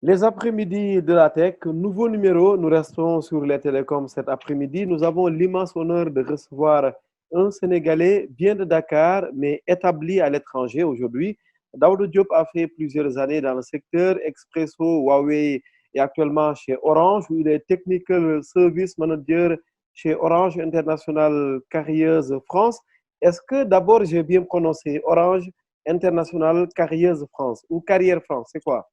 Les après-midi de la tech, nouveau numéro, nous restons sur les télécoms cet après-midi. Nous avons l'immense honneur de recevoir un Sénégalais bien de Dakar, mais établi à l'étranger aujourd'hui. Daouda Diop a fait plusieurs années dans le secteur Expresso, Huawei et actuellement chez Orange, où il est Technical Service Manager chez Orange International Carriers France. Est-ce que d'abord j'ai bien prononcé Orange International Carriers France ou Carrière France, c'est quoi?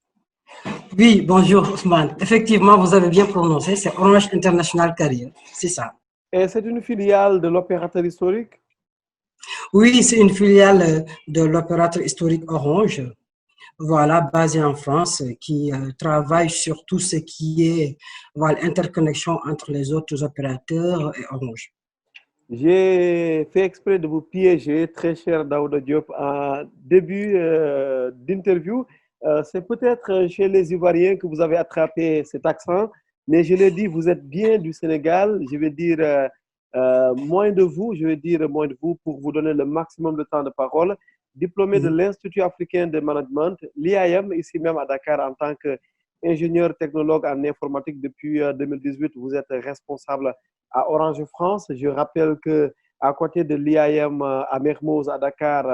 Oui, bonjour Ousmane. Effectivement, vous avez bien prononcé, c'est Orange International Carrier, c'est ça. Et c'est une filiale de l'opérateur historique. Oui, c'est une filiale de l'opérateur historique Orange, voilà, basée en France, qui travaille sur tout ce qui est voilà, interconnexion entre les autres opérateurs et Orange. J'ai fait exprès de vous piéger, très cher Daouda Diop, en début d'interview. C'est peut-être chez les Ivoiriens que vous avez attrapé cet accent, mais je l'ai dit, vous êtes bien du Sénégal. Je vais dire moins de vous, je vais dire moins de vous pour vous donner le maximum de temps de parole. Diplômé de Mhm. l'Institut africain de management, l'IAM, ici même à Dakar, en tant qu'ingénieur technologue en informatique depuis 2018, vous êtes responsable à Orange France. Je rappelle que à côté de l'IAM à Mermoz, à Dakar,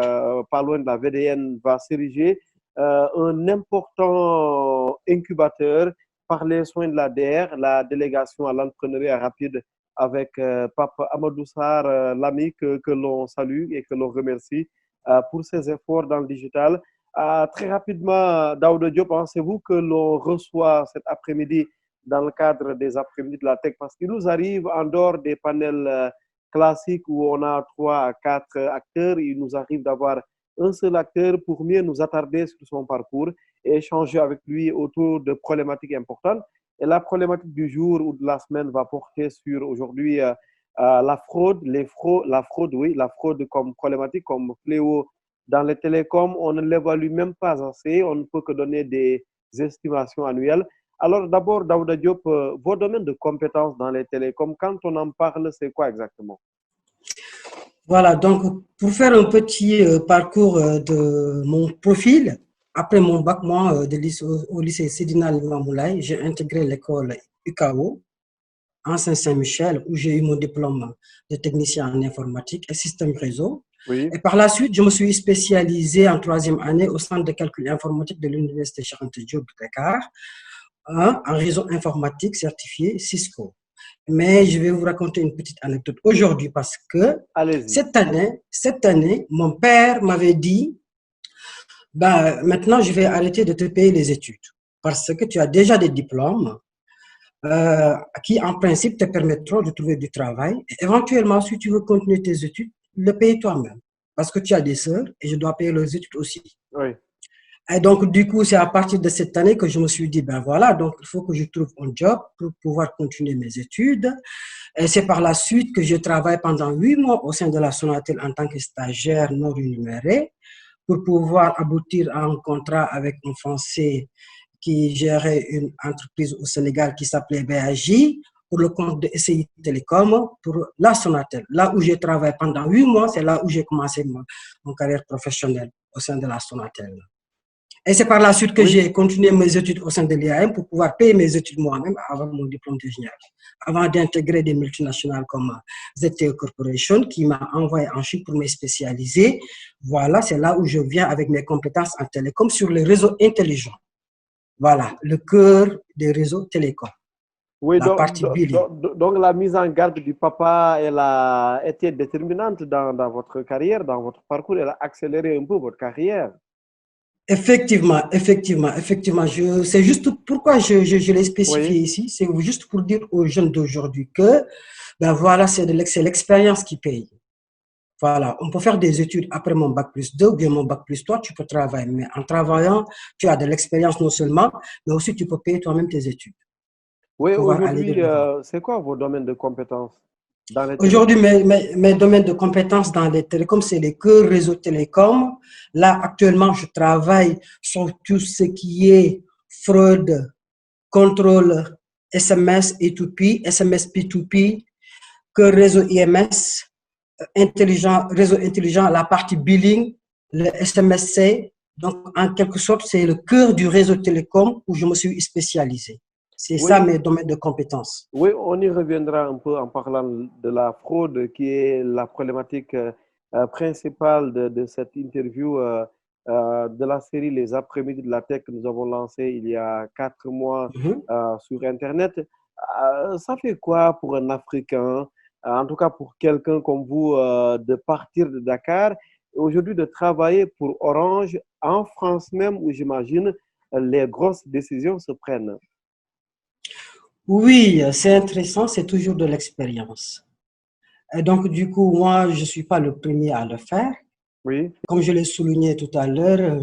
pas loin de la VDN, va s'ériger un important incubateur par les soins de l'ADR, la délégation à l'entrepreneuriat rapide, avec Pape Amadou Sarr, l'ami que l'on salue et que l'on remercie pour ses efforts dans le digital. Très rapidement, Daouda Diop, pensez-vous que l'on reçoit cet après-midi dans le cadre des après-midi de la tech, parce qu'il nous arrive en dehors des panels classiques où on a 3 à 4 acteurs, il nous arrive d'avoir un seul acteur pour mieux nous attarder sur son parcours et échanger avec lui autour de problématiques importantes. Et la problématique du jour ou de la semaine va porter sur aujourd'hui la fraude, la fraude, oui, la fraude comme problématique, comme fléau dans les télécoms. On ne l'évalue même pas assez, on ne peut que donner des estimations annuelles. Alors d'abord, Daouda Diop, vos domaines de compétences dans les télécoms, quand on en parle, c'est quoi exactement? Voilà, donc pour faire un petit parcours de mon profil, après mon bac, moi, au lycée Sidina Limamoulaye, j'ai intégré l'école UKO en Saint-Michel, où j'ai eu mon diplôme de technicien en informatique et système réseau. Oui. Et par la suite, je me suis spécialisé en troisième année au centre de calcul informatique de l'Université Cheikh Anta Diop de Dakar, hein, en réseau informatique certifié Cisco. Mais je vais vous raconter une petite anecdote aujourd'hui parce que Allez-y. cette année, mon père m'avait dit, bah, maintenant je vais arrêter de te payer les études parce que tu as déjà des diplômes qui en principe te permettront de trouver du travail. Et éventuellement, si tu veux continuer tes études, le payer toi-même. Parce que tu as des sœurs et je dois payer leurs études aussi. Oui. Et donc, du coup, c'est à partir de cette année que je me suis dit, ben voilà, donc il faut que je trouve un job pour pouvoir continuer mes études. Et c'est par la suite que je travaille pendant 8 mois au sein de la Sonatel en tant que stagiaire non rémunéré pour pouvoir aboutir à un contrat avec un Français qui gérait une entreprise au Sénégal qui s'appelait BAJ pour le compte de SCI Télécom pour la Sonatel. Là où j'ai travaillé pendant 8 mois, c'est là où j'ai commencé mon carrière professionnelle au sein de la Sonatel. Et c'est par la suite que Oui. j'ai continué mes études au sein de l'IAM pour pouvoir payer mes études moi-même avant mon diplôme d'ingénieur. Avant d'intégrer des multinationales comme ZTE Corporation qui m'a envoyé en Chine pour me spécialiser. Voilà, c'est là où je viens avec mes compétences en télécom sur les réseaux intelligents. Voilà, le cœur des réseaux télécoms, Oui, la donc, partie billing. donc la mise en garde du papa, elle a été déterminante dans votre carrière, dans votre parcours. Elle a accéléré un peu votre carrière. Effectivement. C'est juste pourquoi je l'ai spécifié Oui. ici. C'est juste pour dire aux jeunes d'aujourd'hui que, ben voilà, c'est l'expérience qui paye. Voilà, on peut faire des études après mon bac plus 2 ou bien mon bac plus 3, tu peux travailler. Mais en travaillant, tu as de l'expérience non seulement, mais aussi tu peux payer toi-même tes études Oui, pour pouvoir aller de aujourd'hui, l'avant. c'est quoi vos domaines de compétences dans les Aujourd'hui, télécoms? mes domaines de compétences dans les télécoms, c'est les cœurs réseau télécom. Là, actuellement, je travaille sur tout ce qui est fraude, contrôle SMS E2P, SMS P2P, cœur réseau IMS, intelligent, réseau intelligent, la partie billing, le SMSC. Donc, en quelque sorte, c'est le cœur du réseau télécom où je me suis spécialisé. C'est ça Oui, mes domaines de compétences. oui, on y reviendra un peu en parlant de la fraude, qui est la problématique principale de cette interview de la série Les après-midi de la tech que nous avons lancé il y a 4 mois Mhm. sur Internet. Ça fait quoi pour un Africain, en tout cas pour quelqu'un comme vous, de partir de Dakar et aujourd'hui de travailler pour Orange en France même, où j'imagine les grosses décisions se prennent? Oui, c'est intéressant, c'est toujours de l'expérience. Et donc, du coup, moi, je ne suis pas le premier à le faire. Oui. Comme je l'ai souligné tout à l'heure,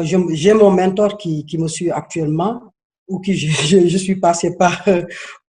j'ai mon mentor qui me suit actuellement, ou qui je suis passé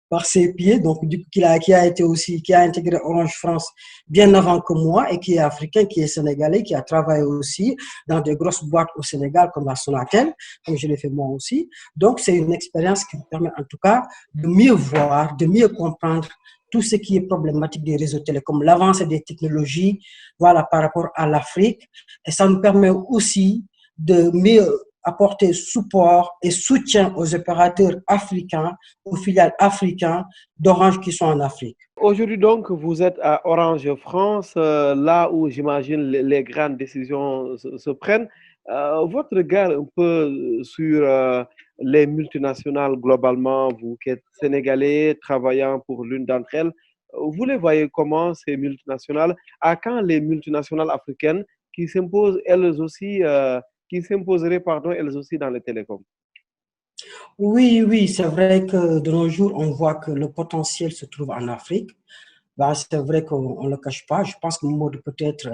par ses pieds, donc du coup, qui a été aussi, qui a intégré Orange France bien avant que moi et qui est africain, qui est sénégalais, qui a travaillé aussi dans des grosses boîtes au Sénégal comme la Sonatel, comme je l'ai fait moi aussi. Donc, c'est une expérience qui me permet en tout cas de mieux voir, de mieux comprendre tout ce qui est problématique des réseaux télécoms, l'avancée des technologies, voilà, par rapport à l'Afrique. Et ça nous permet aussi de mieux apporter support et soutien aux opérateurs africains, aux filiales africaines d'Orange qui sont en Afrique. Aujourd'hui, donc, vous êtes à Orange France, là où j'imagine les grandes décisions se prennent. Votre regard un peu sur les multinationales globalement, vous qui êtes sénégalais, travaillant pour l'une d'entre elles, vous les voyez comment ces multinationales? À quand les multinationales africaines qui s'imposent elles aussi, qui s'imposeraient, pardon, elles aussi dans les télécoms? Oui, oui, c'est vrai que de nos jours, on voit que le potentiel se trouve en Afrique. Ben, c'est vrai qu'on ne le cache pas. Je pense que Maud peut-être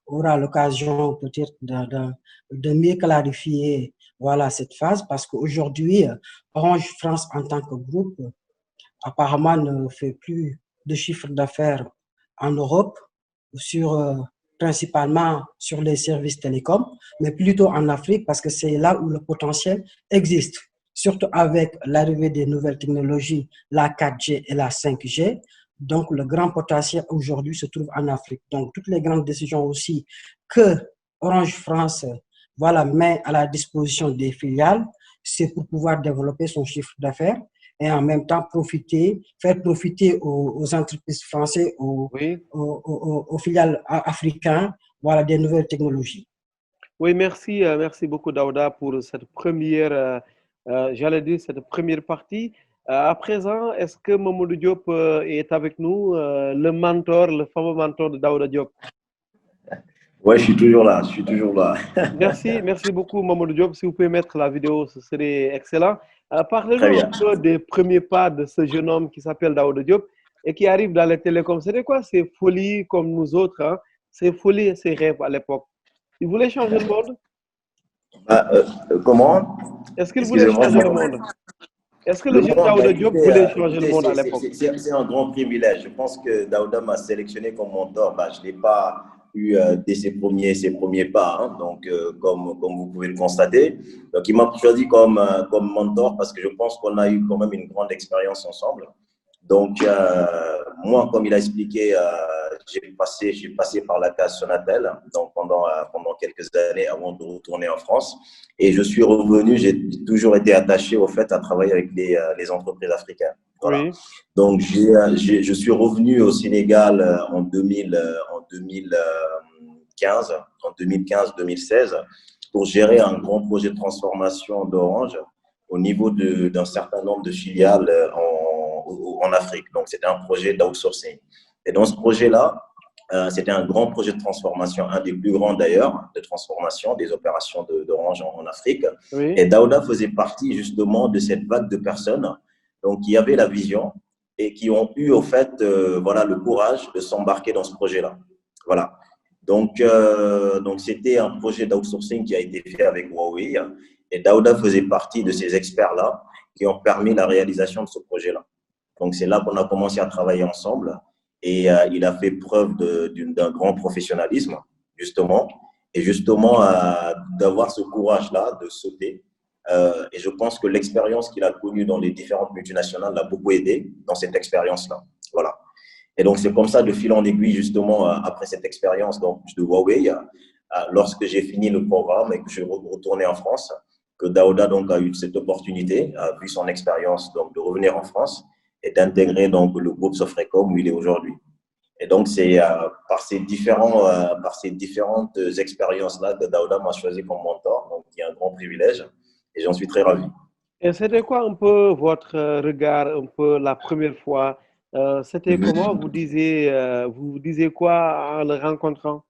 aura l'occasion peut-être de mieux clarifier voilà, cette phase parce qu'aujourd'hui, Orange France en tant que groupe apparemment ne fait plus de chiffre d'affaires en Europe, sur, principalement sur les services télécoms, mais plutôt en Afrique parce que c'est là où le potentiel existe, surtout avec l'arrivée des nouvelles technologies, la 4G et la 5G. Donc, le grand potentiel aujourd'hui se trouve en Afrique. Donc, toutes les grandes décisions aussi que Orange France voilà, met à la disposition des filiales, c'est pour pouvoir développer son chiffre d'affaires et en même temps profiter, faire profiter aux entreprises françaises, Oui. aux filiales africaines, voilà, des nouvelles technologies. Oui, merci, merci beaucoup, Daouda, pour cette première, j'allais dire, cette première partie. À présent, est-ce que Mamadou Diop est avec nous, le mentor, le fameux mentor de Daouda Diop? Ouais, je suis toujours là, je suis toujours là. Merci, merci beaucoup, Mamadou Diop. Si vous pouvez mettre la vidéo, ce serait excellent. Très Parlez-nous un bien. peu des premiers pas de ce jeune homme qui s'appelle Daouda Diop et qui arrive dans les télécoms. C'était quoi ces folies comme nous autres, hein? Ces folies et ces rêves à l'époque? Il voulait changer le monde? Comment? Est-ce qu'il voulait Excusez-moi, changer le monde? Est-ce que le le jeune monde, bah, Daouda Diop écoutez, voulait changer le écoutez, monde à l'époque? c'est un grand privilège. Je pense que Daouda m'a sélectionné comme mentor. Bah, je ne l'ai pas eu dès ses premiers pas, hein. Donc, comme vous pouvez le constater. Donc, il m'a choisi comme mentor parce que je pense qu'on a eu quand même une grande expérience ensemble. Donc, moi, comme il a expliqué, j'ai passé par la case Sonatel donc pendant quelques années avant de retourner en France. Et je suis revenu, j'ai toujours été attaché au fait à travailler avec les entreprises africaines. Voilà. Oui, Donc, je suis revenu au Sénégal en 2015, en 2015-2016 pour gérer un grand projet de transformation d'Orange au niveau d'un certain nombre de filiales en Afrique. Donc, c'était un projet d'outsourcing. Et dans ce projet-là, c'était un grand projet de transformation, un des plus grands d'ailleurs, de transformation des opérations d'Orange en Afrique. oui, Et Daouda faisait partie justement de cette vague de personnes donc, qui avaient la vision et qui ont eu au fait voilà, le courage de s'embarquer dans ce projet-là. Voilà. Donc c'était un projet d'outsourcing qui a été fait avec Huawei et Daouda faisait partie de ces experts-là qui ont permis la réalisation de ce projet-là. Donc c'est là qu'on a commencé à travailler ensemble et il a fait preuve d'un grand professionnalisme, justement, et justement d'avoir ce courage-là de sauter. Et je pense que l'expérience qu'il a connue dans les différentes multinationales l'a beaucoup aidé dans cette expérience-là. Voilà. Et donc, c'est comme ça, de fil en aiguille, justement, après cette expérience donc, de Huawei, lorsque j'ai fini le programme et que je retournais en France, que Daouda donc a eu cette opportunité, a vu son expérience donc de revenir en France et d'intégrer donc le groupe Sofrecom où il est aujourd'hui. Et donc c'est par ces différentes expériences-là que Daouda m'a choisi comme mentor, donc qui est un grand privilège et j'en suis très ravi. Et c'était quoi un peu votre regard, un peu la première fois? C'était comment? Vous vous disiez quoi en le rencontrant?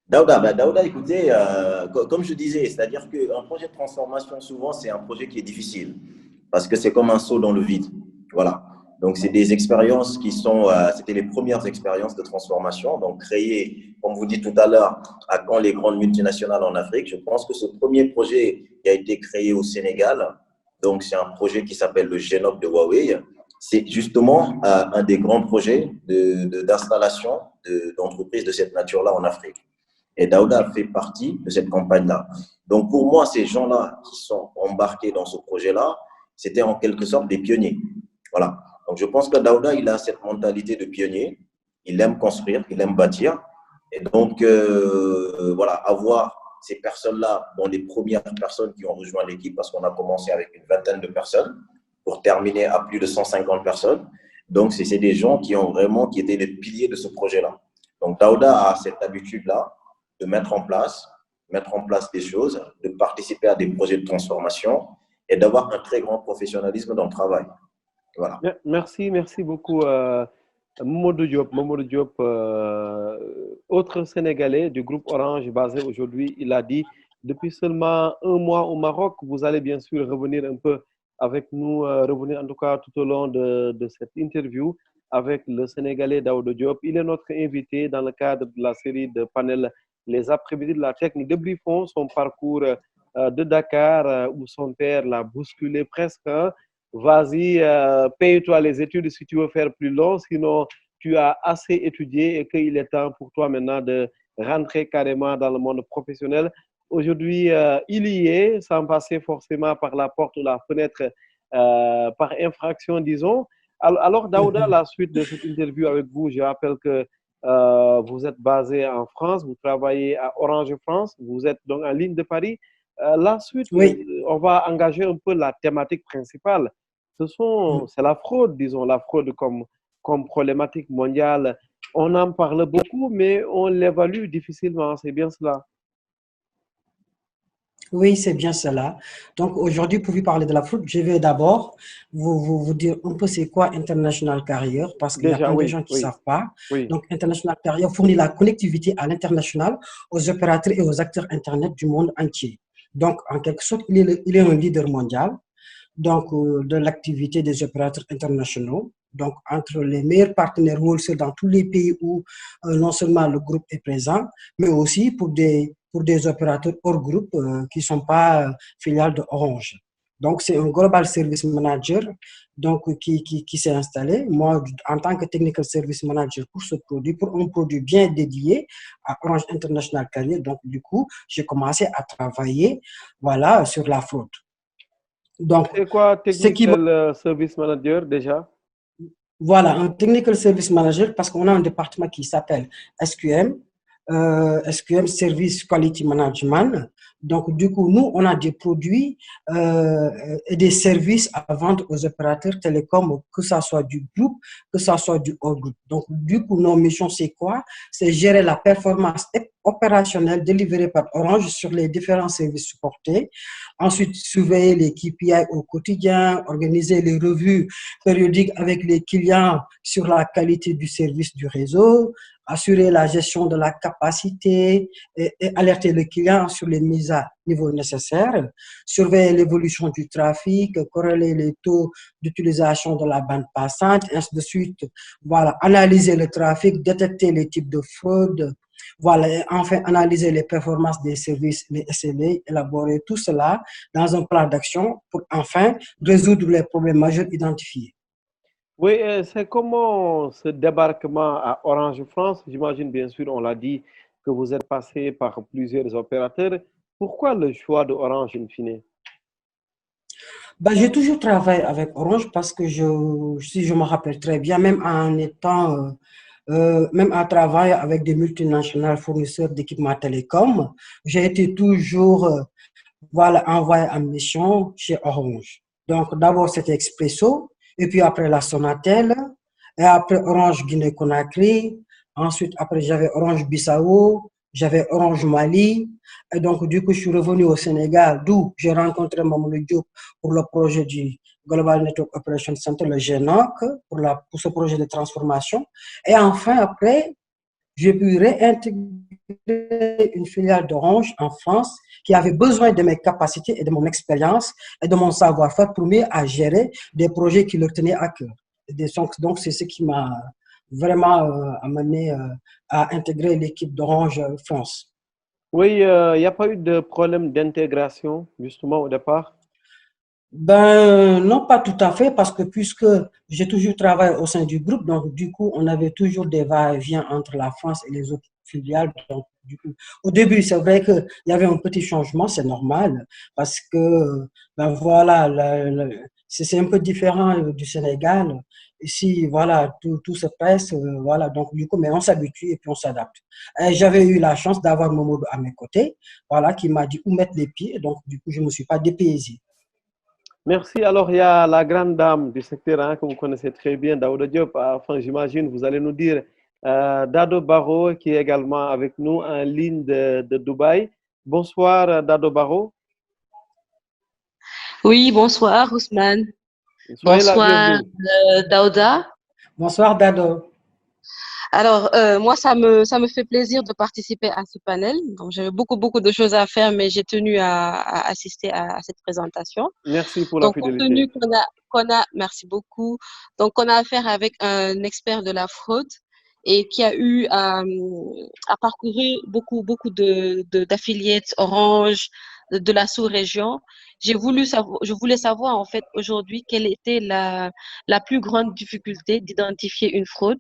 Daouda, écoutez, comme je disais, c'est-à-dire qu'un projet de transformation, souvent, c'est un projet qui est difficile parce que c'est comme un saut dans le vide. Voilà. Donc, c'est des expériences c'était les premières expériences de transformation, donc créées, comme vous dites tout à l'heure, à quand les grandes multinationales en Afrique. Je pense que ce premier projet qui a été créé au Sénégal, donc c'est un projet qui s'appelle le Génope de Huawei. C'est justement un des grands projets d'installation d'entreprises de cette nature-là en Afrique. Et Daouda fait partie de cette campagne-là. Donc, pour moi, ces gens-là qui sont embarqués dans ce projet-là, c'était en quelque sorte des pionniers. Voilà. Donc, je pense que Daouda, il a cette mentalité de pionnier. Il aime construire, il aime bâtir. Et donc, voilà, avoir ces personnes-là, dont les premières personnes qui ont rejoint l'équipe, parce qu'on a commencé avec une vingtaine de personnes, pour terminer à plus de 150 personnes. Donc, c'est des gens qui étaient les piliers de ce projet-là. Donc, Daouda a cette habitude-là de mettre en place des choses, de participer à des projets de transformation et d'avoir un très grand professionnalisme dans le travail. Voilà. Merci beaucoup, Mamadou Diop. Mamadou Diop, autre Sénégalais du groupe Orange basé aujourd'hui, il a dit, depuis seulement un mois au Maroc, vous allez bien sûr revenir un peu avec nous, revenir en tout cas tout au long de cette interview avec le Sénégalais Daouda Diop. Il est notre invité dans le cadre de la série de panels Les après-midi de la tech. Nous débriefons son parcours de Dakar où son père l'a bousculé presque. Vas-y, paye-toi les études si tu veux faire plus long, sinon tu as assez étudié et qu'il est temps pour toi maintenant de rentrer carrément dans le monde professionnel. Aujourd'hui, il y est, sans passer forcément par la porte ou la fenêtre, par infraction, disons. Alors, Daouda, la suite de cette interview avec vous, je rappelle que vous êtes basé en France, vous travaillez à Orange France, vous êtes donc en ligne de Paris. La suite, Oui. on va engager un peu la thématique principale. C'est la fraude, disons, la fraude comme problématique mondiale. On en parle beaucoup, mais on l'évalue difficilement. C'est bien cela. Oui, c'est bien cela. Donc aujourd'hui, pour vous parler de la fraude, je vais d'abord vous dire un peu c'est quoi International Carrier, parce qu'il y a Déjà, plein de oui, gens qui ne oui, savent pas. oui. Donc International Carrier fournit la connectivité à l'international aux opérateurs et aux acteurs Internet du monde entier. Donc en quelque sorte, il est un leader mondial donc, de l'activité des opérateurs internationaux. Donc, entre les meilleurs partenaires wholesale dans tous les pays où non seulement le groupe est présent, mais aussi pour des opérateurs hors groupe qui ne sont pas filiales de Orange. Donc, c'est un Global Service Manager donc, qui s'est installé. Moi, en tant que Technical Service Manager pour ce produit, pour un produit bien dédié à Orange International Carrier, donc du coup, j'ai commencé à travailler voilà, sur la fraude. Donc, C'est quoi ce qui Technical Service Manager déjà? voilà, un Technical Service Manager, parce qu'on a un département qui s'appelle SQM, SQM Service Quality Management. Donc, du coup, nous, on a des produits et des services à vendre aux opérateurs télécoms, que ce soit du groupe, que ce soit du hors groupe. Donc, du coup, nos missions, c'est quoi? C'est gérer la performance opérationnelle délivrée par Orange sur les différents services supportés. Ensuite, surveiller les KPI au quotidien, organiser les revues périodiques avec les clients sur la qualité du service du réseau, assurer la gestion de la capacité et alerter le client sur les mises à niveau nécessaires, surveiller l'évolution du trafic, corréler les taux d'utilisation de la bande passante, ainsi de suite. Voilà, analyser le trafic, détecter les types de fraude, voilà, et enfin analyser les performances des services, les SLA, élaborer tout cela dans un plan d'action pour enfin résoudre les problèmes majeurs identifiés. Oui, c'est comment ce débarquement à Orange France? J'imagine bien sûr, on l'a dit, que vous êtes passé par plusieurs opérateurs. Pourquoi le choix de Orange in fine? Ben, j'ai toujours travaillé avec Orange parce que si je me rappelle très bien, même en étant même en travaillant avec des multinationales fournisseurs d'équipements télécoms, j'ai été toujours voilà, envoyé en mission chez Orange. Donc, d'abord, c'était Expresso, et puis après la Sonatel, et après Orange Guinée-Conakry. Ensuite, après, j'avais Orange Bissau, j'avais Orange Mali. Et donc, du coup, je suis revenu au Sénégal, d'où j'ai rencontré Mamadou Diop pour le projet du Global Network Operation Center, le GNOC, pour ce projet de transformation. Et enfin, après, j'ai pu réintégrer une filiale d'Orange en France qui avait besoin de mes capacités et de mon expérience et de mon savoir-faire pour mieux à gérer des projets qui leur tenaient à cœur. Donc, c'est ce qui m'a vraiment amené à intégrer l'équipe d'Orange France. Oui, il n'y a pas eu de problème d'intégration, justement, au départ? Ben, non, pas tout à fait, parce que puisque j'ai toujours travaillé au sein du groupe, donc du coup, on avait toujours des va-et-vient entre la France et les autres filiales. Donc, du coup, au début, c'est vrai qu'il y avait un petit changement, c'est normal, parce que, ben voilà, c'est un peu différent du Sénégal. Ici, voilà, tout se passe, voilà, donc du coup, mais on s'habitue et puis on s'adapte. Et j'avais eu la chance d'avoir Momodo à mes côtés, voilà, qui m'a dit où mettre les pieds, donc du coup, je ne me suis pas dépaysé. Merci. Alors, il y a la grande dame du secteur hein, que vous connaissez très bien, Daouda Diop. Enfin, j'imagine, vous allez nous dire Dado Barro, qui est également avec nous en ligne de Dubaï. Bonsoir, Dado Barro. Oui, bonsoir Ousmane. Soyez la Bonsoir bienvenue. Daouda. Bonsoir, Dado. Alors, moi, ça me fait plaisir de participer à ce panel. Donc, j'avais beaucoup de choses à faire, mais j'ai tenu à assister à cette présentation. Merci pour la Donc, compte fidélité. tenu merci beaucoup. Donc, on a affaire avec un expert de la fraude et qui a eu à parcourir beaucoup d'affiliates Orange, de la sous-région. Je voulais savoir, en fait, aujourd'hui, quelle était la plus grande difficulté d'identifier une fraude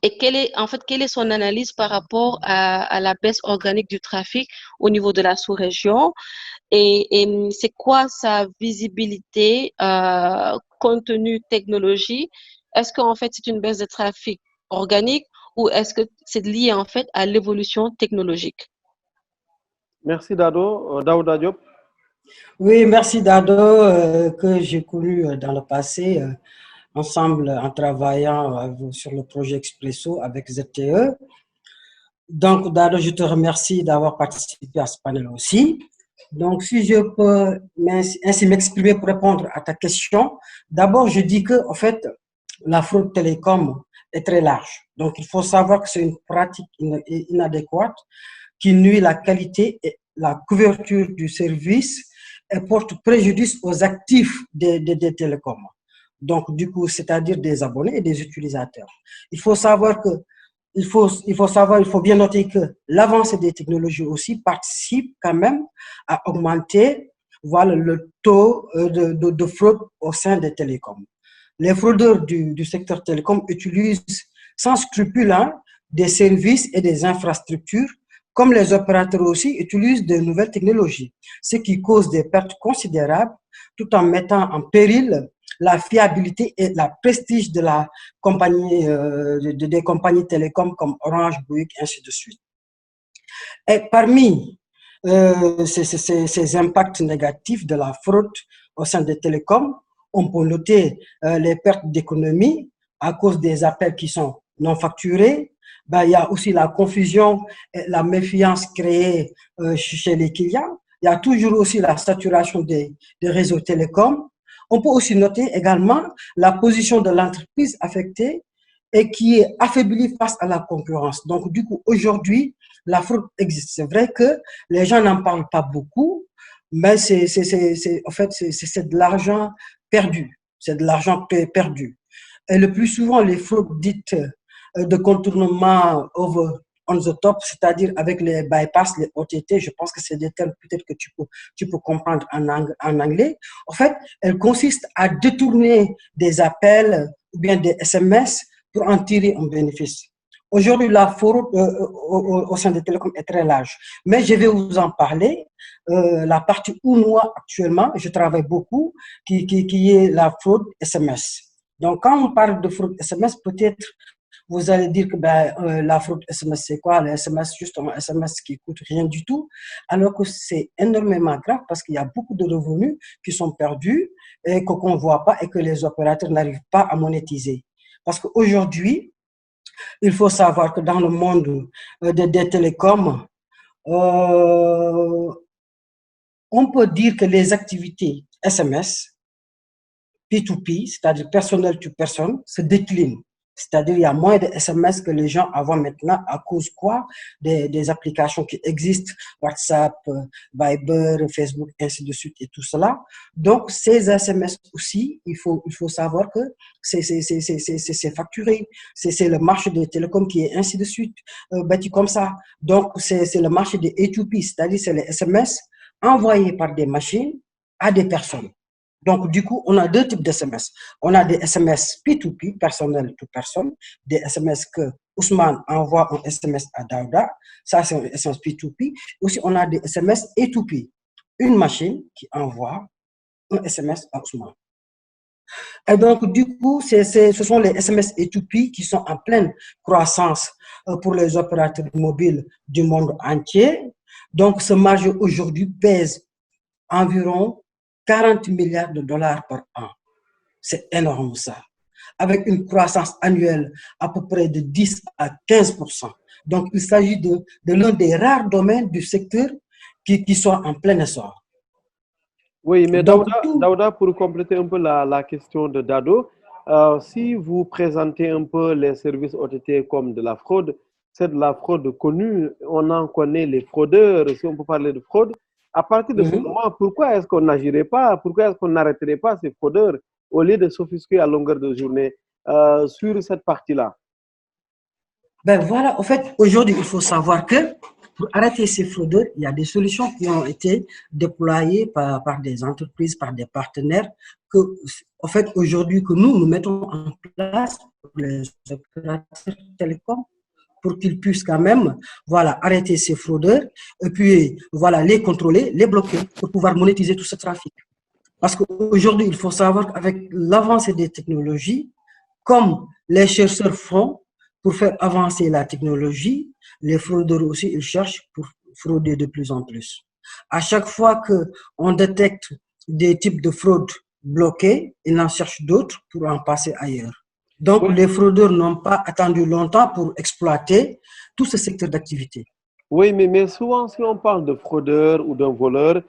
et quelle est son analyse par rapport à la baisse organique du trafic au niveau de la sous-région et c'est quoi sa visibilité, contenu, technologie? Est-ce qu'en fait c'est une baisse de trafic organique ou est-ce que c'est lié en fait à l'évolution technologique? Merci, Dado. Daouda Diop. Oui, merci Dado, que j'ai connu dans le passé, ensemble en travaillant sur le projet Expresso avec ZTE. Donc, Dado, je te remercie d'avoir participé à ce panel aussi. Donc, si je peux ainsi m'exprimer pour répondre à ta question, d'abord, je dis que, en fait, la fraude télécom est très large. Donc, il faut savoir que c'est une pratique inadéquate qui nuit la qualité et la couverture du service et porte préjudice aux actifs des télécoms. Donc, du coup, c'est-à-dire des abonnés et des utilisateurs. Il faut savoir que il faut bien noter que l'avancée des technologies aussi participe quand même à augmenter voilà, le taux de fraude au sein des télécoms. Les fraudeurs du secteur télécom utilisent sans scrupule des services et des infrastructures, comme les opérateurs aussi utilisent de nouvelles technologies, ce qui cause des pertes considérables tout en mettant en péril la fiabilité et la prestige de la compagnie, des compagnies télécoms comme Orange, Bouygues, ainsi de suite. Et parmi ces impacts négatifs de la fraude au sein des télécoms, on peut noter les pertes d'économie à cause des appels qui sont non facturés. Ben, il y a aussi la confusion et la méfiance créée chez les clients. Il y a toujours aussi la saturation des réseaux télécoms. On peut aussi noter également la position de l'entreprise affectée et qui est affaiblie face à la concurrence. Donc, du coup, aujourd'hui, la fraude existe. C'est vrai que les gens n'en parlent pas beaucoup, mais en fait, c'est de l'argent perdu. C'est de l'argent perdu. Et le plus souvent, les fraudes dites de contournement over on the top, c'est-à-dire avec les bypass, les OTT, je pense que c'est des termes peut-être que tu peux comprendre en anglais. En fait, elles consistent à détourner des appels ou bien des SMS pour en tirer un bénéfice. Aujourd'hui, la fraude au sein des télécoms est très large, mais je vais vous en parler. La partie où moi, actuellement, je travaille beaucoup, qui est la fraude SMS. Donc, quand on parle de fraude SMS, peut-être vous allez dire que la fraude SMS, c'est quoi? Le SMS, juste un SMS qui coûte rien du tout, alors que c'est énormément grave parce qu'il y a beaucoup de revenus qui sont perdus et qu'on ne voit pas et que les opérateurs n'arrivent pas à monétiser. Parce qu'aujourd'hui, il faut savoir que dans le monde des télécoms, on peut dire que les activités SMS, P2P, c'est-à-dire personnel to personne, se déclinent. C'est-à-dire il y a moins de SMS que les gens envoient maintenant à cause quoi? Des applications qui existent, WhatsApp, Viber, Facebook, ainsi de suite et tout cela. Donc, ces SMS aussi, il faut savoir que c'est facturé. C'est le marché des télécoms qui est ainsi de suite bâti comme ça. Donc, c'est le marché des A2P, c'est-à-dire c'est les SMS envoyés par des machines à des personnes. Donc, du coup, on a deux types d'SMS. On a des SMS P2P, personnel to personne, des SMS que Ousmane envoie un SMS à Daouda, ça c'est un SMS P2P. Aussi, on a des SMS A2P, une machine qui envoie un SMS à Ousmane. Et donc, du coup, ce sont les SMS A2P qui sont en pleine croissance pour les opérateurs mobiles du monde entier. Donc, ce marché aujourd'hui pèse environ 40 milliards de dollars par an. C'est énorme ça. Avec une croissance annuelle à peu près de 10 à 15%. Donc, il s'agit de l'un des rares domaines du secteur qui sont en plein essor. Oui, mais Donc, Daouda, pour compléter un peu la question de Dado, si vous présentez un peu les services OTT comme de la fraude, c'est de la fraude connue. On en connaît les fraudeurs, si on peut parler de fraude. À partir de ce moment, pourquoi est-ce qu'on n'agirait pas, pourquoi est-ce qu'on n'arrêterait pas ces fraudeurs au lieu de s'offusquer à longueur de journée sur cette partie-là? Ben voilà, en fait, aujourd'hui, il faut savoir que pour arrêter ces fraudeurs, il y a des solutions qui ont été déployées par des entreprises, par des partenaires, que, en fait, aujourd'hui, que nous mettons en place pour les opérateurs télécoms, pour qu'ils puissent quand même, voilà, arrêter ces fraudeurs et puis, voilà, les contrôler, les bloquer pour pouvoir monétiser tout ce trafic. Parce qu'aujourd'hui, il faut savoir qu'avec l'avancée des technologies, comme les chercheurs font pour faire avancer la technologie, les fraudeurs aussi, ils cherchent pour frauder de plus en plus. À chaque fois qu'on détecte des types de fraude bloqués, ils en cherchent d'autres pour en passer ailleurs. Donc, Oui. les fraudeurs n'ont pas attendu longtemps pour exploiter tout ce secteur d'activité. Oui, mais souvent, si on parle de fraudeur ou d'un voleur,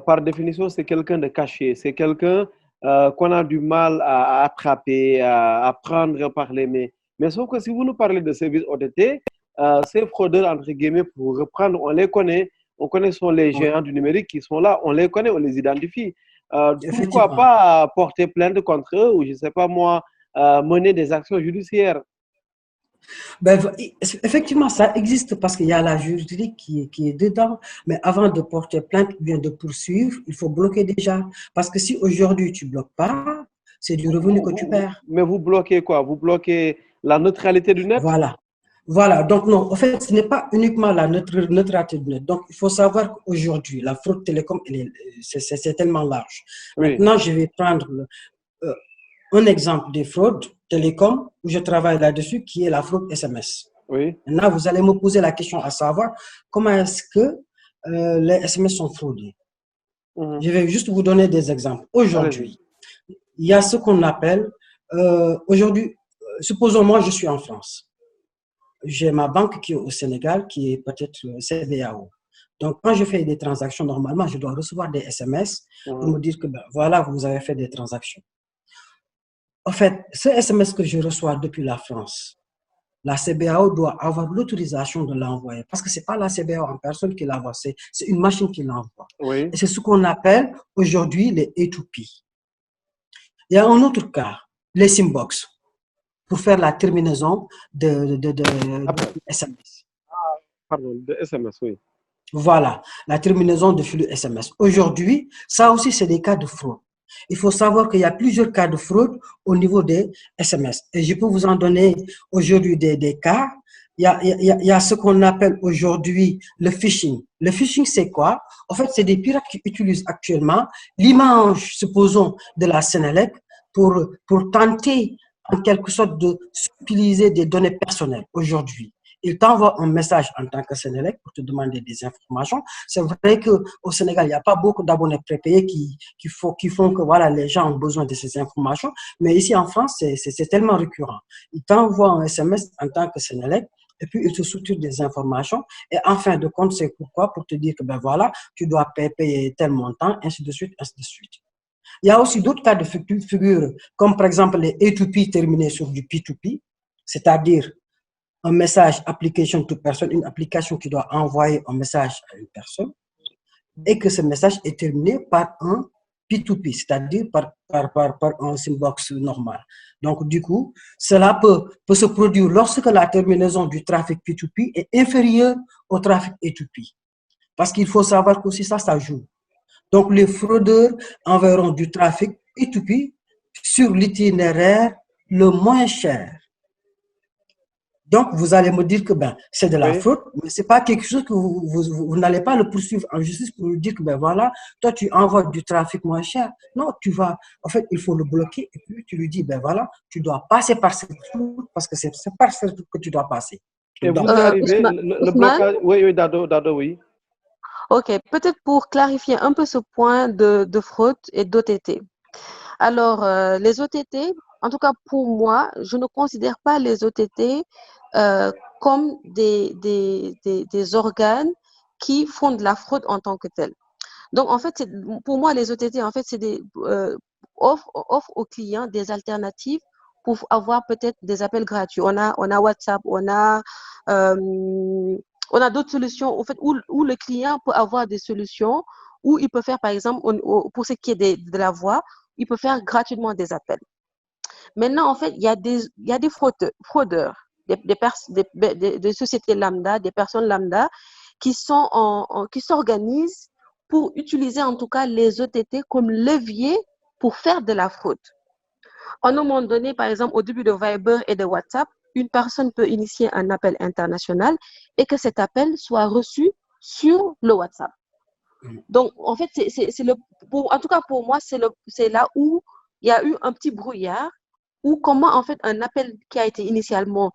par définition, c'est quelqu'un de caché. C'est quelqu'un qu'on a du mal à attraper, à prendre par les mains. Mais sauf que si vous nous parlez de services OTT, ces fraudeurs, entre guillemets, pour reprendre, on les connaît. On connaît sont les géants du numérique qui sont là. On les connaît, on les identifie. Pourquoi pas porter plainte contre eux ou, je ne sais pas moi, mener des actions judiciaires? Ben, effectivement, ça existe parce qu'il y a la juridique qui est dedans. Mais avant de porter plainte ou bien de poursuivre, il faut bloquer déjà. Parce que si aujourd'hui tu ne bloques pas, c'est du revenu que tu perds. Mais vous bloquez quoi? Vous bloquez la neutralité du net? Voilà. Voilà. Donc, non, en fait, ce n'est pas uniquement la neutralité du net. Donc, il faut savoir qu'aujourd'hui, la fraude télécom, c'est tellement large. Oui. Maintenant, je vais prendre un exemple des fraudes télécom où je travaille là-dessus, qui est la fraude SMS. Oui. Maintenant, vous allez me poser la question à savoir comment est-ce que les SMS sont fraudés. Je vais juste vous donner des exemples. Aujourd'hui, il y a ce qu'on appelle, aujourd'hui, supposons moi, je suis en France. J'ai ma banque qui est au Sénégal, qui est peut-être CBAO. Donc, quand je fais des transactions, normalement, je dois recevoir des SMS pour me dire que ben, voilà, vous avez fait des transactions. En fait, ce SMS que je reçois depuis la France, la CBAO doit avoir l'autorisation de l'envoyer parce que ce n'est pas la CBAO en personne qui l'envoie, c'est une machine qui l'envoie. Oui. Et c'est ce qu'on appelle aujourd'hui les A2P. Il y a un autre cas, les Simbox, pour faire la terminaison de SMS. Pardon, de SMS, oui. Voilà, la terminaison de flux SMS. Aujourd'hui, ça aussi, c'est des cas de fraude. Il faut savoir qu'il y a plusieurs cas de fraude au niveau des SMS. Et je peux vous en donner aujourd'hui des cas. Il y a ce qu'on appelle aujourd'hui le phishing. Le phishing, c'est quoi? En fait, c'est des pirates qui utilisent actuellement l'image, supposons, de la Sénélec pour tenter en quelque sorte de utiliser des données personnelles aujourd'hui. Il t'envoie un message en tant que Sénélec pour te demander des informations. C'est vrai qu'au Sénégal, il n'y a pas beaucoup d'abonnés prépayés qui font que voilà, les gens ont besoin de ces informations. Mais ici en France, c'est tellement récurrent. Il t'envoie un SMS en tant que Sénélec et puis il te soutient des informations. Et en fin de compte, c'est pourquoi? Pour te dire que ben voilà, tu dois payer tel montant, ainsi de suite, ainsi de suite. Il y a aussi d'autres cas de figure, comme par exemple les A2P terminés sur du P2P, c'est-à-dire un message application to person, une application qui doit envoyer un message à une personne et que ce message est terminé par un P2P, c'est-à-dire par un sandbox normal. Donc, du coup, cela peut se produire lorsque la terminaison du trafic P2P est inférieure au trafic A2P. Parce qu'il faut savoir que aussi ça joue. Donc, les fraudeurs enverront du trafic P2P sur l'itinéraire le moins cher. Donc, vous allez me dire que ben, c'est de la fraude, mais ce n'est pas quelque chose que vous n'allez pas le poursuivre en justice pour lui dire que ben voilà, toi tu envoies du trafic moins cher. Non, en fait, il faut le bloquer et puis tu lui dis, ben voilà, tu dois passer par cette route parce que c'est par cette route que tu dois passer. Et vous est arrivé le blocage? Oui, Dado, oui. Ok, peut-être pour clarifier un peu ce point de fraude et d'OTT. Alors, les OTT, en tout cas pour moi, je ne considère pas les OTT comme des organes qui font de la fraude en tant que tels. Donc, en fait, pour moi, les OTT, en fait, c'est des offrent aux clients des alternatives pour avoir peut-être des appels gratuits. On a WhatsApp, on a d'autres solutions, en fait, où le client peut avoir des solutions, où il peut faire, par exemple, pour ce qui est de la voix, il peut faire gratuitement des appels. Maintenant, en fait, il y a des fraudeurs, des sociétés lambda, des personnes lambda qui s'organisent pour utiliser en tout cas les OTT comme levier pour faire de la fraude. À un moment donné, par exemple, au début de Viber et de WhatsApp, une personne peut initier un appel international et que cet appel soit reçu sur le WhatsApp. Donc, en fait, en tout cas pour moi, c'est là où il y a eu un petit brouillard, ou comment en fait un appel qui a été initialement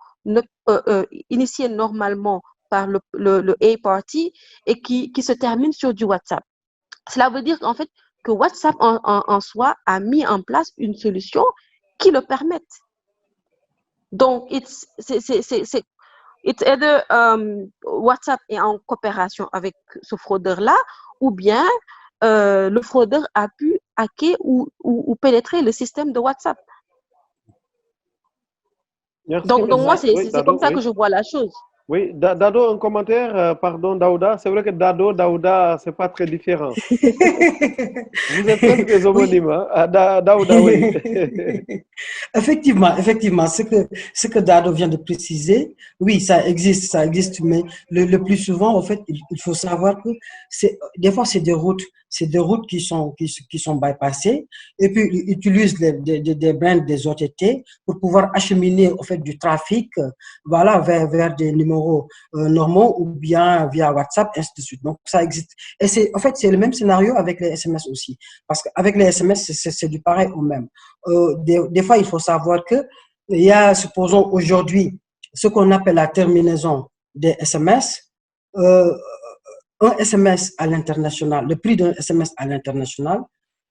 initié normalement par le A-Party et qui se termine sur du WhatsApp. Cela veut dire en fait que WhatsApp en soi a mis en place une solution qui le permette. Donc, it's either WhatsApp est en coopération avec ce fraudeur-là, ou bien le fraudeur a pu hacker ou pénétrer le système de WhatsApp. Merci, donc moi, c'est comme ça que je vois la chose. Oui, Dado, un commentaire, pardon, Daouda. C'est vrai que Dado, Daouda, c'est pas très différent. Vous êtes presque des homonymes, hein? Daouda, oui. Effectivement, ce que Dado vient de préciser, oui, ça existe, mais le plus souvent, en fait, il faut savoir que des fois, c'est des routes qui sont bypassées, et puis ils utilisent des brands des OTT pour pouvoir acheminer, en fait, du trafic, voilà, vers des numéros normaux ou bien via WhatsApp, ainsi de suite. Donc, ça existe. Et en fait, c'est le même scénario avec les SMS aussi. Parce qu'avec les SMS, c'est du pareil au même. Des fois, il faut savoir que il y a, supposons aujourd'hui, ce qu'on appelle la terminaison des SMS. Un SMS à l'international, le prix d'un SMS à l'international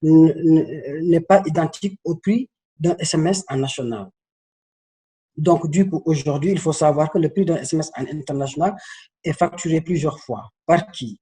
n'est pas identique au prix d'un SMS en national. Donc, du coup, aujourd'hui, il faut savoir que le prix d'un SMS en international est facturé plusieurs fois. Par qui?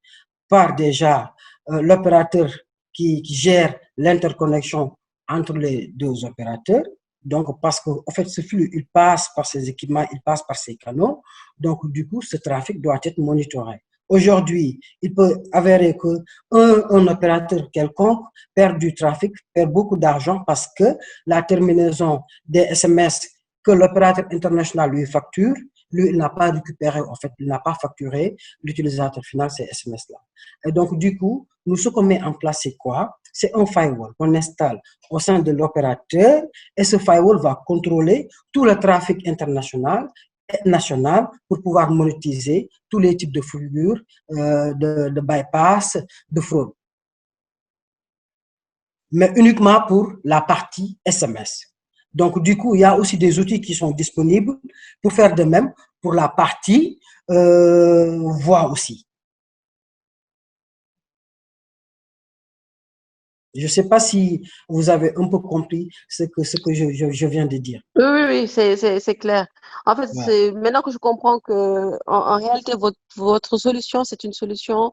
Par déjà l'opérateur qui gère l'interconnexion entre les deux opérateurs. Donc, parce qu'en fait, ce flux, il passe par ces équipements, il passe par ces canaux. Donc, du coup, ce trafic doit être monitoré. Aujourd'hui, il peut avérer qu'un opérateur quelconque perd du trafic, perd beaucoup d'argent parce que la terminaison des SMS que l'opérateur international lui facture, lui, il n'a pas récupéré, en fait, il n'a pas facturé l'utilisateur final ces SMS-là. Et donc, du coup, nous, ce qu'on met en place, c'est quoi? C'est un firewall qu'on installe au sein de l'opérateur et ce firewall va contrôler tout le trafic international et national pour pouvoir monétiser tous les types de figures, de bypass, de fraude. Mais uniquement pour la partie SMS. Donc, du coup, il y a aussi des outils qui sont disponibles pour faire de même pour la partie voix aussi. Je ne sais pas si vous avez un peu compris ce que je viens de dire. Oui, c'est clair. En fait, Ouais. c'est maintenant que je comprends que en réalité, votre solution, c'est une solution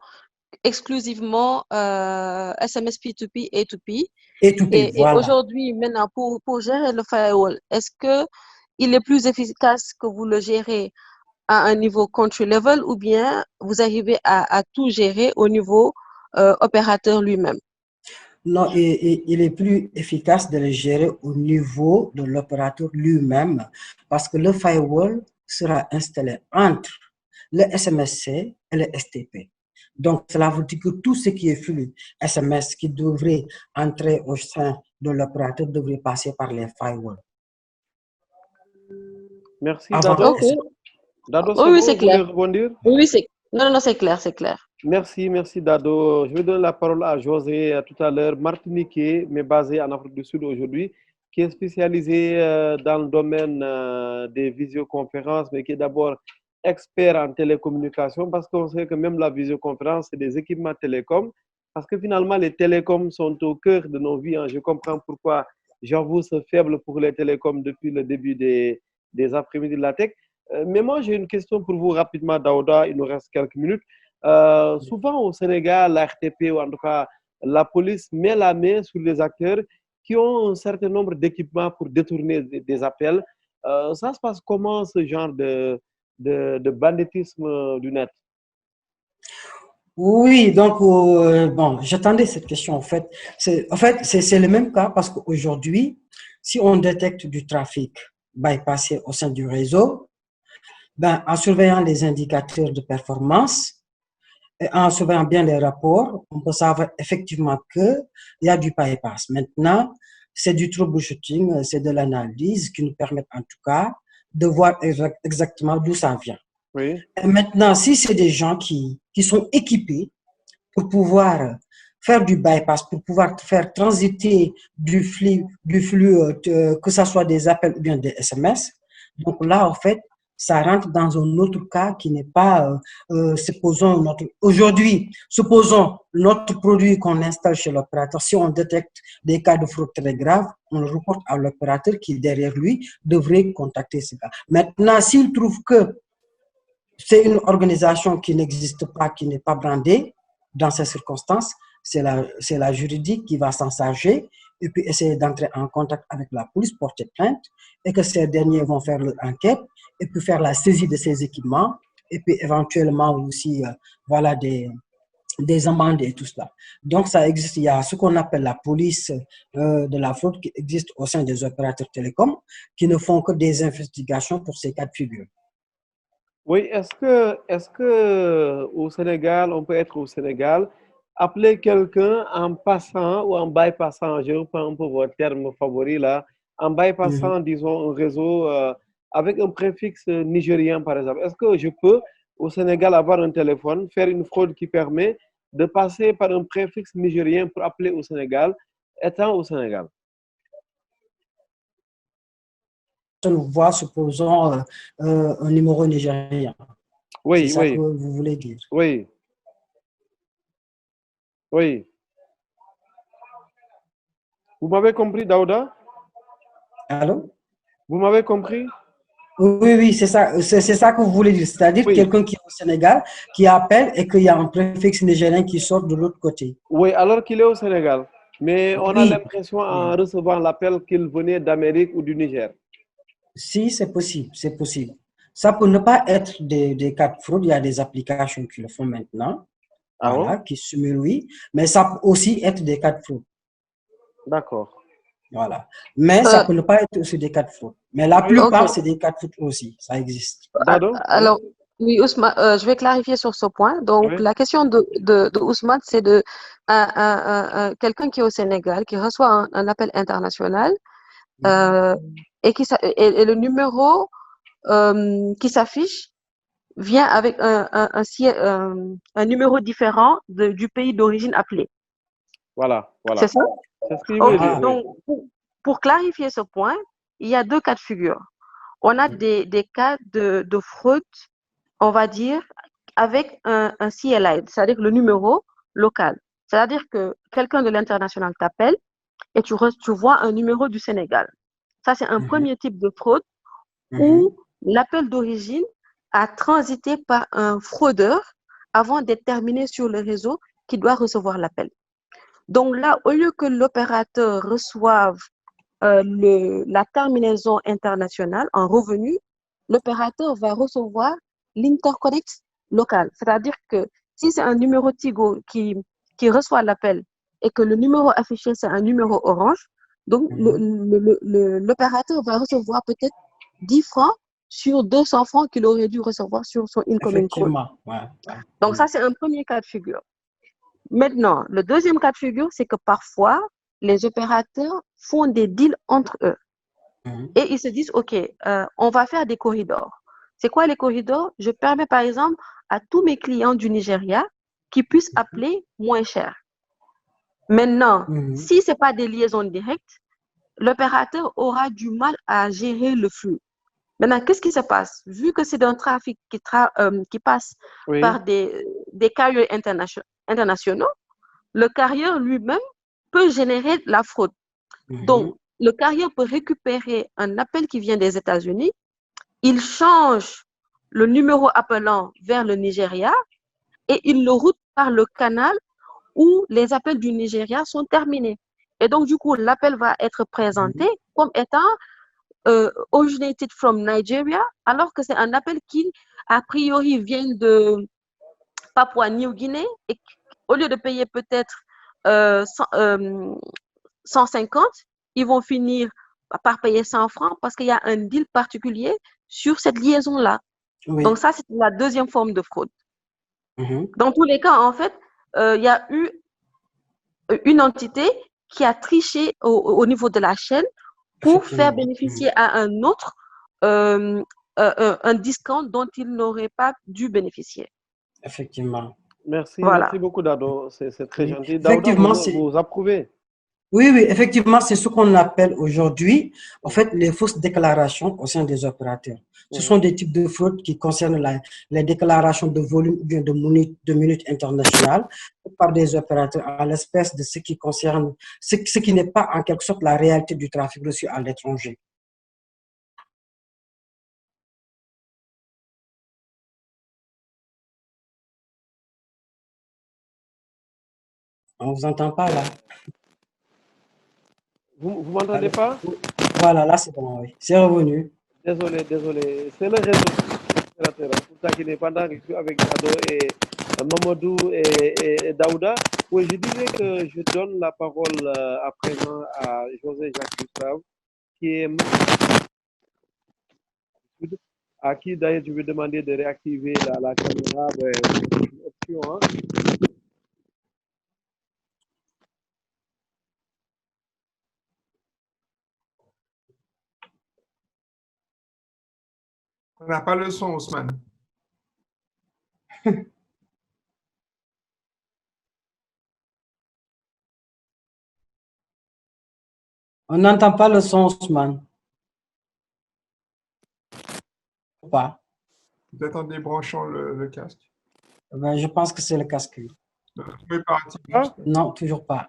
exclusivement SMS P2P et P2P. Et tout est, Et voilà. aujourd'hui, maintenant, pour gérer le firewall, est-ce que il est plus efficace que vous le gérez à un niveau country level ou bien vous arrivez à tout gérer au niveau opérateur lui-même? Non, il est plus efficace de le gérer au niveau de l'opérateur lui-même parce que le firewall sera installé entre le SMSC et le STP. Donc, cela veut dire que tout ce qui est flux SMS qui devrait entrer au sein de l'opérateur devrait passer par les firewalls. Merci, Avant le Dado. Ok. SMS. Dado, Oui, c'est oui, bon, c'est vous voulez clair. rebondir? Oui, c'est non, non, c'est clair, c'est clair. Merci, Dado. Je vais donner la parole à José tout à l'heure, martiniquais, mais basé en Afrique du Sud aujourd'hui, qui est spécialisé dans le domaine des visioconférences, mais qui est d'abord expert en télécommunication, parce qu'on sait que même la visioconférence, c'est des équipements télécoms, parce que finalement, les télécoms sont au cœur de nos vies, hein. Je comprends pourquoi j'avoue ce faible pour les télécoms depuis le début des après-midi de la tech. Mais moi, j'ai une question pour vous rapidement, Daouda, il nous reste quelques minutes. Souvent au Sénégal, la RTP ou en tout cas la police met la main sur les acteurs qui ont un certain nombre d'équipements pour détourner des appels. Ça se passe comment ce genre de banditisme du net? Oui, donc, bon, j'attendais cette question en fait. C'est le même cas parce qu'aujourd'hui, si on détecte du trafic bypassé au sein du réseau, ben, en surveillant les indicateurs de performance, et en surveillant bien les rapports, on peut savoir effectivement qu'il y a du bypass. Maintenant, c'est du troubleshooting, c'est de l'analyse qui nous permet en tout cas de voir exactement d'où ça vient. Oui, Et maintenant, si c'est des gens qui sont équipés pour pouvoir faire du bypass, pour pouvoir faire transiter du flux que ce soit des appels ou bien des SMS. Donc là, en fait, ça rentre dans un autre cas qui n'est pas, aujourd'hui, supposons notre produit qu'on installe chez l'opérateur, si on détecte des cas de fraude très graves, on le reporte à l'opérateur qui, derrière lui, devrait contacter ce cas. Maintenant, s'il trouve que c'est une organisation qui n'existe pas, qui n'est pas brandée, dans ces circonstances, c'est la juridique qui va s'en charger et puis essayer d'entrer en contact avec la police, porter plainte, et que ces derniers vont faire leur enquête et puis faire la saisie de ces équipements et puis éventuellement aussi voilà, des amendes et tout cela. Donc, ça existe. Il y a ce qu'on appelle la police de la fraude qui existe au sein des opérateurs télécoms qui ne font que des investigations pour ces cas de figure. oui. Est-ce que au Sénégal, on peut être au Sénégal, appeler quelqu'un en passant ou en bypassant, je reprends un peu votre terme favori là, en Mhm. bypassant, disons, un réseau avec un préfixe nigérien, par exemple. Est-ce que je peux, au Sénégal, avoir un téléphone, faire une fraude qui permet de passer par un préfixe nigérien pour appeler au Sénégal, étant au Sénégal? Voit, supposons, un numéro nigérien. C'est Oui, ça que oui, vous voulez dire. oui, oui. Vous m'avez compris, Daouda? Allô? Vous m'avez compris? Oui, oui, c'est ça, c'est ça que vous voulez dire. C'est-à-dire Oui. quelqu'un qui est au Sénégal, qui appelle et qu'il y a un préfixe nigérien qui sort de l'autre côté. Oui, alors qu'il est au Sénégal. Mais on a Oui, l'impression oui. en recevant l'appel qu'il venait d'Amérique ou du Niger. Si, c'est possible, c'est possible. Ça peut ne pas être des cas de fraude, il y a des applications qui le font maintenant, Ah voilà, bon? qui simulent, oui, mais ça peut aussi être des cas de fraude, D'accord. voilà. Mais ça Euh, peut ne pas être aussi des cas de fraude. Mais la Oui, plupart, ok. c'est des cas de fraude aussi, ça existe. Dado? Oui, Alors, oui, Ousmane, je vais clarifier sur ce point. Donc, oui. la question de Ousmane, c'est de quelqu'un qui est au Sénégal, qui reçoit un appel international euh, et le numéro qui s'affiche vient avec un numéro différent du pays d'origine appelé. Voilà, C'est voilà. ça? C'est ce qu'il veut Ok. dire, Ah, oui. Donc, pour clarifier ce point, il y a deux cas de figure. On a des cas de fraude, on va dire, avec un CLI, c'est-à-dire le numéro local. C'est-à-dire que quelqu'un de l'international t'appelle et tu vois un numéro du Sénégal. Ça, c'est un premier type de fraude où l'appel d'origine a transité par un fraudeur avant d'être terminé sur le réseau qui doit recevoir l'appel. Donc là, au lieu que l'opérateur reçoive la terminaison internationale en revenu, l'opérateur va recevoir l'interconnect local. C'est-à-dire que si c'est un numéro Tigo qui reçoit l'appel et que le numéro affiché, c'est un numéro orange, donc l'opérateur va recevoir peut-être 10 francs sur 200 francs qu'il aurait dû recevoir sur son incoming call. Donc ça, c'est un premier cas de figure. Maintenant, le deuxième cas de figure, c'est que parfois, les opérateurs font des deals entre eux. Et ils se disent, OK, on va faire des corridors. C'est quoi les corridors? Je permets par exemple à tous mes clients du Nigeria qui puissent appeler moins cher. Maintenant, si ce n'est pas des liaisons directes, l'opérateur aura du mal à gérer le flux. Maintenant, qu'est-ce qui se passe? Vu que c'est un trafic qui passe par des carriers internationaux, le carrier lui-même peut générer la fraude. Donc, le carrier peut récupérer un appel qui vient des États-Unis, il change le numéro appelant vers le Nigeria et il le route par le canal où les appels du Nigeria sont terminés. Et donc, du coup, l'appel va être présenté comme étant originated from Nigeria, alors que c'est un appel qui, a priori, vient de Papouasie-Nouvelle-Guinée et au lieu de payer peut-être 150, ils vont finir par payer 100 francs parce qu'il y a un deal particulier sur cette liaison-là. Donc ça, c'est la deuxième forme de fraude. Dans tous les cas, en fait, il y a eu une entité qui a triché au niveau de la chaîne pour faire bénéficier à un autre un discount dont il n'aurait pas dû bénéficier. Effectivement. Merci, Voilà. Merci beaucoup, Dado. C'est très gentil. Effectivement, Daouda, vous approuvez? Oui, effectivement, c'est ce qu'on appelle aujourd'hui, en fait, les fausses déclarations au sein des opérateurs. Ce sont des types de fraudes qui concernent les déclarations de volume ou bien de minutes internationales par des opérateurs à l'espèce de ce qui concerne, ce qui n'est pas en quelque sorte la réalité du trafic reçu à l'étranger. On ne vous entend pas là. Vous m'entendez pas? Voilà, là c'est bon, oui. C'est revenu. Désolé. C'est le réseau. Pour ça qu'il n'est pas pendant que je suis avec Dado et Mamadou et Daouda. Oui, je disais que je donne la parole à présent à José Jacques Gustave, qui est à qui d'ailleurs je vais demander de réactiver la caméra. C'est une option, hein. On n'a pas le son, Ousmane. On n'entend pas le son, Ousmane. Pas. Peut-être en débranchant le casque. Ben, je pense que c'est le casque. Non, toujours pas.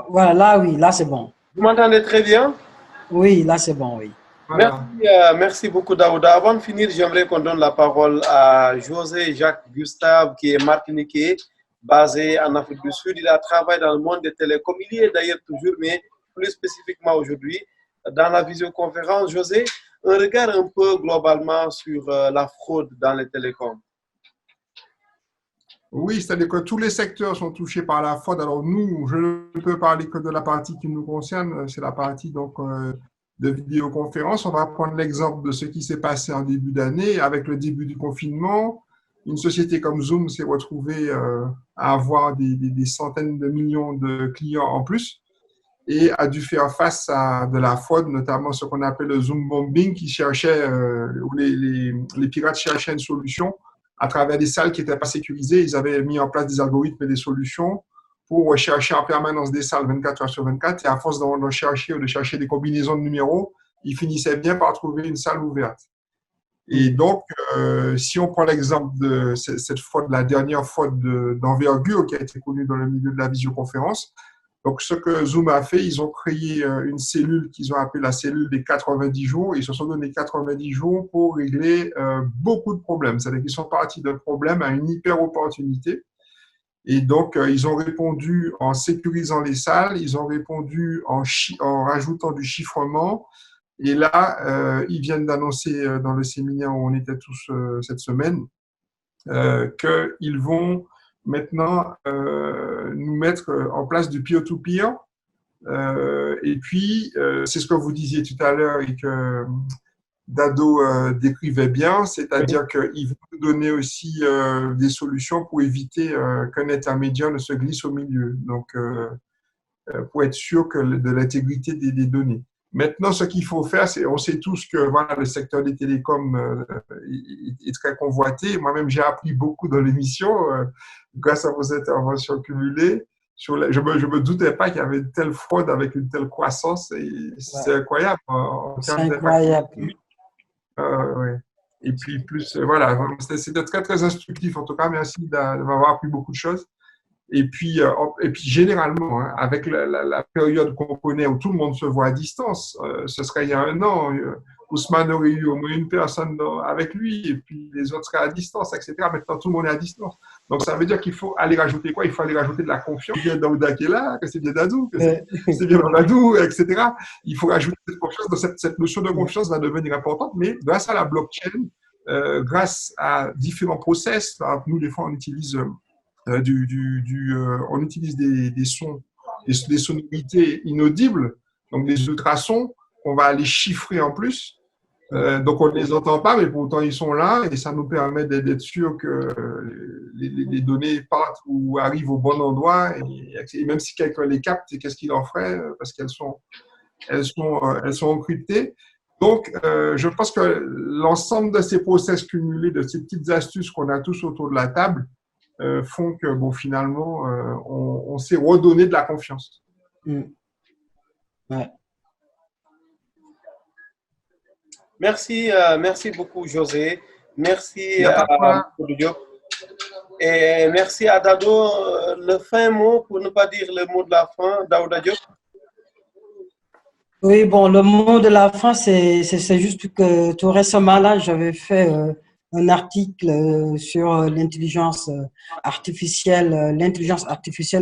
Voilà, là oui, là c'est bon. Vous m'entendez très bien? Oui, là c'est bon, oui. Voilà. Merci beaucoup, Daouda. Avant de finir, j'aimerais qu'on donne la parole à José Jacques Gustave, qui est martiniquais, basé en Afrique du Sud. Il a travaillé dans le monde des télécoms. Il y est d'ailleurs toujours, mais plus spécifiquement aujourd'hui, dans la visioconférence. José, un regard un peu globalement sur la fraude dans les télécoms. Oui, c'est-à-dire que tous les secteurs sont touchés par la fraude. Alors nous, je ne peux parler que de la partie qui nous concerne, c'est la partie donc de vidéoconférence. On va prendre l'exemple de ce qui s'est passé en début d'année avec le début du confinement. Une société comme Zoom s'est retrouvée à avoir des centaines de millions de clients en plus et a dû faire face à de la fraude, notamment ce qu'on appelle le Zoom bombing, qui cherchait, où les pirates cherchaient une solution à travers des salles qui n'étaient pas sécurisées. Ils avaient mis en place des algorithmes et des solutions pour chercher en permanence des salles 24 heures sur 24. Et à force d'en chercher ou de chercher des combinaisons de numéros, ils finissaient bien par trouver une salle ouverte. Et donc, si on prend l'exemple de cette fraude, la dernière fraude d'envergure qui a été connue dans le milieu de la visioconférence, donc ce que Zoom a fait, ils ont créé une cellule qu'ils ont appelée la cellule des 90 jours. Ils se sont donné 90 jours pour régler beaucoup de problèmes. C'est-à-dire qu'ils sont partis d'un problème à une hyper-opportunité. Et donc, ils ont répondu en sécurisant les salles, ils ont répondu en rajoutant du chiffrement. Et là, ils viennent d'annoncer dans le séminaire où on était tous cette semaine qu'ils vont maintenant nous mettre en place du peer-to-peer. Et puis, c'est ce que vous disiez tout à l'heure et que Dado décrivait bien, c'est-à-dire qu'ils vont nous donner aussi des solutions pour éviter qu'un intermédiaire ne se glisse au milieu, donc pour être sûr de l'intégrité des données. Maintenant, ce qu'il faut faire, c'est, on sait tous que voilà, le secteur des télécoms est très convoité. Moi-même, j'ai appris beaucoup dans l'émission grâce à vos interventions cumulées. Je me doutais pas qu'il y avait une telle fraude avec une telle croissance. C'est incroyable. C'est incroyable. Ouais. Et puis, plus, voilà, c'était très, très instructif. En tout cas, merci de m'avoir appris beaucoup de choses. Et puis généralement, hein, avec la période qu'on connaît où tout le monde se voit à distance, ce serait il y a un an, Ousmane aurait eu au moins une personne avec lui et puis les autres seraient à distance, etc. Maintenant, tout le monde est à distance. Donc, ça veut dire qu'il faut aller rajouter quoi? Il faut aller rajouter de la confiance. C'est bien Daouda qui est là, que c'est bien Dadou, que c'est bien Mamadou, etc. Il faut rajouter cette confiance. Donc, cette notion de confiance va devenir importante, mais grâce à la blockchain, grâce à différents process, nous, des fois, on utilise... on utilise des sons, des sonorités inaudibles, donc des ultrasons qu'on va aller chiffrer en plus. Donc on ne les entend pas, mais pourtant ils sont là et ça nous permet d'être sûr que les données partent ou arrivent au bon endroit. Et même si quelqu'un les capte, qu'est-ce qu'il en ferait parce qu'elles sont encryptées. Donc, je pense que l'ensemble de ces process cumulés, de ces petites astuces qu'on a tous autour de la table, font que, bon, finalement, on s'est redonné de la confiance. Ouais. Merci, merci beaucoup, José. Merci à Diop. Et merci à Dado. Le fin mot, pour ne pas dire le mot de la fin, Daouda Diop. Oui, bon, le mot de la fin, c'est juste que tout récemment, là, j'avais fait un article sur l'intelligence artificielle,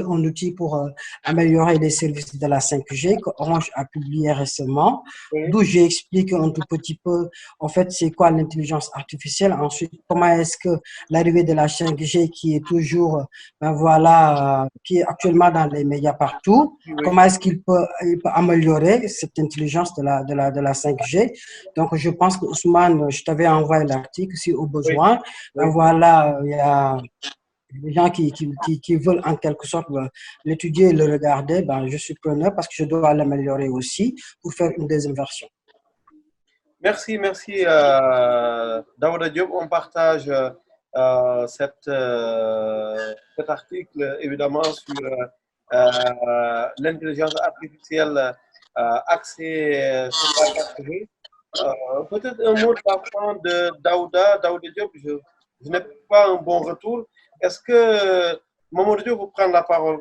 en outil pour améliorer les services de la 5G que Orange a publié récemment, d'où j'explique un tout petit peu, en fait, c'est quoi l'intelligence artificielle. Ensuite, comment est-ce que l'arrivée de la 5G qui est toujours, qui est actuellement dans les médias partout, comment est-ce qu'il peut améliorer cette intelligence de la 5G. Donc, je pense que Ousmane, je t'avais envoyé l'article si au besoin. Ben voilà, il y a des gens qui veulent en quelque sorte l'étudier et le regarder. Ben, je suis preneur parce que je dois l'améliorer aussi pour faire une deuxième version. Merci, merci Daouda Diop. On partage cet article évidemment sur l'intelligence artificielle axée sur la 4G. Peut-être un mot de la fin de Daouda Diop. Je n'ai pas un bon retour. Est-ce que Mamadou Diop vous prendre la parole?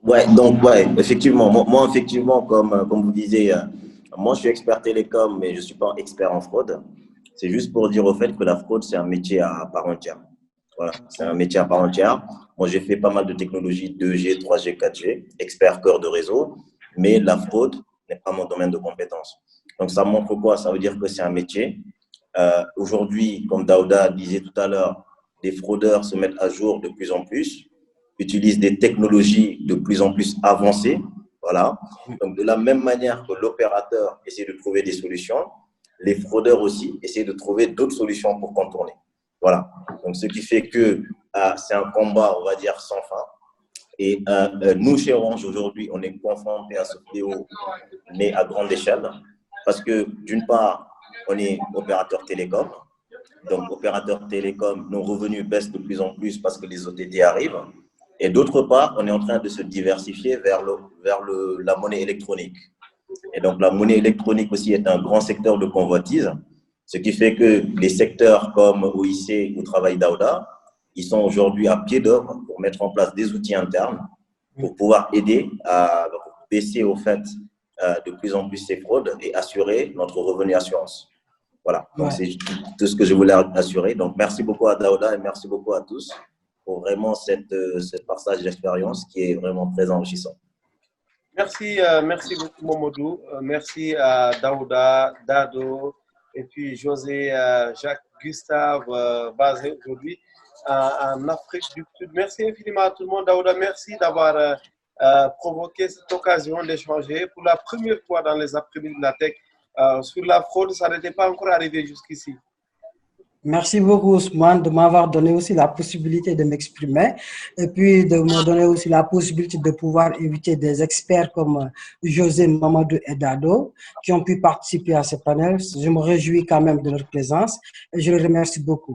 Ouais, donc effectivement, moi effectivement, comme vous disiez, moi je suis expert télécom, mais je ne suis pas expert en fraude. C'est juste pour dire au fait que la fraude, c'est un métier à part entière. Voilà, c'est un métier à part entière. Moi, j'ai fait pas mal de technologies 2G, 3G, 4G, expert cœur de réseau, mais la fraude n'est pas mon domaine de compétence. Donc, ça montre quoi? Ça veut dire que c'est un métier. Aujourd'hui, comme Daouda disait tout à l'heure, les fraudeurs se mettent à jour de plus en plus, utilisent des technologies de plus en plus avancées. Voilà. Donc, de la même manière que l'opérateur essaie de trouver des solutions, les fraudeurs aussi essaient de trouver d'autres solutions pour contourner. Voilà. Donc, ce qui fait que c'est un combat, on va dire, sans fin. Et nous, chez Orange, aujourd'hui, on est confrontés à ce fléau, mais à grande échelle. Parce que, d'une part, on est opérateur télécom. Donc, opérateur télécom, nos revenus baissent de plus en plus parce que les OTT arrivent. Et d'autre part, on est en train de se diversifier vers la monnaie électronique. Et donc, la monnaie électronique aussi est un grand secteur de convoitise, ce qui fait que les secteurs comme OIC ou Travail Daouda, ils sont aujourd'hui à pied d'œuvre pour mettre en place des outils internes pour pouvoir aider à baisser au fait de plus en plus ces fraudes et assurer notre revenu assurance. Voilà, donc c'est tout ce que je voulais assurer. Donc, merci beaucoup à Daouda et merci beaucoup à tous pour vraiment ce partage d'expérience qui est vraiment très enrichissant. Merci, merci beaucoup Momodou. Merci à Daouda, Dado et puis José, Jacques, Gustave, basé aujourd'hui en Afrique du Sud. Merci infiniment à tout le monde. Daouda, merci d'avoir provoqué cette occasion d'échanger pour la première fois dans les après-midi de la tech sur la fraude. Ça n'était pas encore arrivé jusqu'ici. Merci beaucoup Ousmane de m'avoir donné aussi la possibilité de m'exprimer et puis de me donner aussi la possibilité de pouvoir inviter des experts comme José, Mamadou et Dado qui ont pu participer à ce panel. Je me réjouis quand même de leur présence et je les remercie beaucoup.